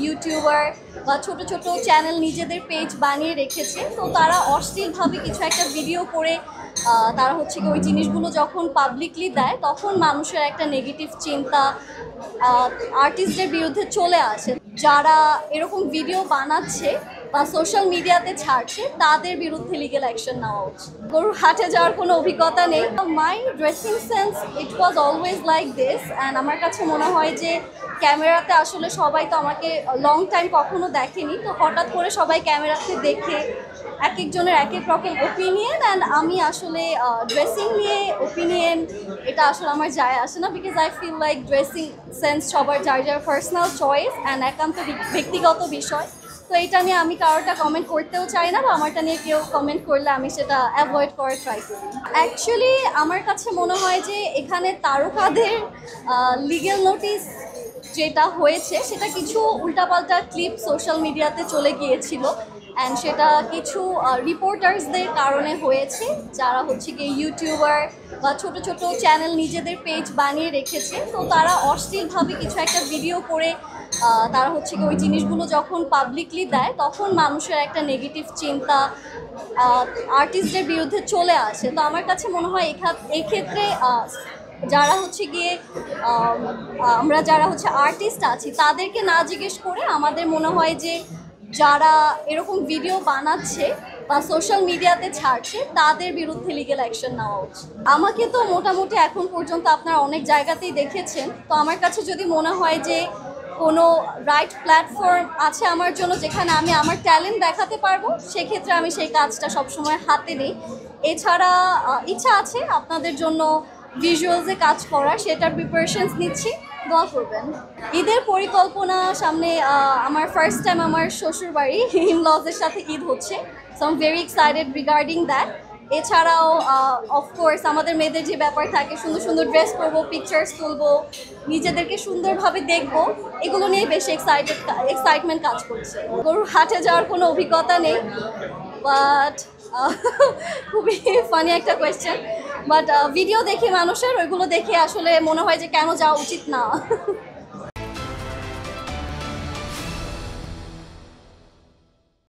YouTuber বা ছোট ছোট চ্যানেল নিজেদের পেজ বানিয়ে রেখেছে, তো তারা অশ্লীলভাবে কিছু একটা ভিডিও করে তারা হচ্ছে কি ওই জিনিসগুলো যখন পাবলিকলি দেয় তখন মানুষের একটা নেগেটিভ চিন্তা আর্টিস্টদের বিরুদ্ধে চলে আসে। যারা এরকম ভিডিও বানাচ্ছে বা সোশ্যাল মিডিয়াতে ছাড়ছে তাদের বিরুদ্ধে লিগ্যাল অ্যাকশন নেওয়া উচিত। গরুর হাটে যাওয়ার কোনো অভিজ্ঞতা নেই। My dressing sense it was always like this, and আমার কাছে মনে হয় যে ক্যামেরাতে আসলে সবাই তো আমাকে লং টাইম কখনো দেখেনি, তো হঠাৎ করে সবাই ক্যামেরাতে দেখে এক একজনের এক এক রকম ওপিনিয়ন, অ্যান্ড আমি আসলে ড্রেসিং নিয়ে ওপিনিয়ন এটা আসলে আমার যায় আসে না, because I feel like dressing sense সবার যার যার পার্সোনাল চয়েস অ্যান্ড একান্ত ব্যক্তিগত বিষয়। তো এটা নিয়ে আমি কারোটা কমেন্ট করতেও চাই না, বা আমারটা নিয়ে কেউ কমেন্ট করলে আমি সেটা অ্যাভয়েড করার ট্রাই করি। অ্যাকচুয়ালি আমার কাছে মনে হয় যে এখানে তারকাদের লিগ্যাল নোটিস যেটা হয়েছে সেটা কিছু উল্টাপাল্টা ক্লিপ সোশ্যাল মিডিয়াতে চলে গিয়েছিল, অ্যান্ড সেটা কিছু রিপোর্টার্সদের কারণে হয়েছে, যারা হচ্ছে কি ইউটিউবার বা ছোট ছোট চ্যানেল নিজেদের পেজ বানিয়ে রেখেছে, তো তারা অশ্লীলভাবে কিছু একটা ভিডিও করে তারা হচ্ছে কি ওই জিনিসগুলো যখন পাবলিকলি দেয় তখন মানুষের একটা নেগেটিভ চিন্তা আর্টিস্টদের বিরুদ্ধে চলে আসে। তো আমার কাছে মনে হয় এই ক্ষেত্রে যারা হচ্ছে গিয়ে আমরা যারা হচ্ছে আর্টিস্ট আছি তাদেরকে না জিজ্ঞেস করে আমাদের মনে হয় যে যারা এরকম ভিডিও বানাচ্ছে বা সোশ্যাল মিডিয়াতে ছাড়ছে তাদের বিরুদ্ধে লিগ্যাল অ্যাকশন নেওয়া উচিত। আমাকে তো মোটামুটি এখন পর্যন্ত আপনারা অনেক জায়গাতেই দেখেছেন, তো আমার কাছে যদি মনে হয় যে কোনো রাইট প্ল্যাটফর্ম আছে আমার জন্য যেখানে আমি আমার ট্যালেন্ট দেখাতে পারবো, সেক্ষেত্রে আমি সেই কাজটা সবসময় হাতে নিই। এছাড়া ইচ্ছা আছে আপনাদের জন্য ভিজুয়ালসে কাজ করার, সেটার প্রিপারেশনস নিচ্ছি, দোয়া করবেন। ঈদের পরিকল্পনা সামনে, আমার ফার্স্ট টাইম আমার শ্বশুর বাড়ি ইন-লজের সাথে ঈদ হচ্ছে, so I am very excited regarding that. এছাড়াও অফকোর্স আমাদের মেয়েদের যে ব্যাপার থাকে, সুন্দর সুন্দর ড্রেস করবো, পিকচার্স তুলবো, নিজেদেরকে সুন্দরভাবে দেখবো, এগুলো নিয়ে বেশি এক্সাইটমেন্ট কাজ করছে। গরুর হাটে যাওয়ার কোনো অভিজ্ঞতা নেই, বাট খুবই ফানি একটা কোয়েশ্চেন, বাট ভিডিও দেখি মানুষের, ওইগুলো দেখে আসলে মনে হয় যে কেন যাওয়া উচিত না।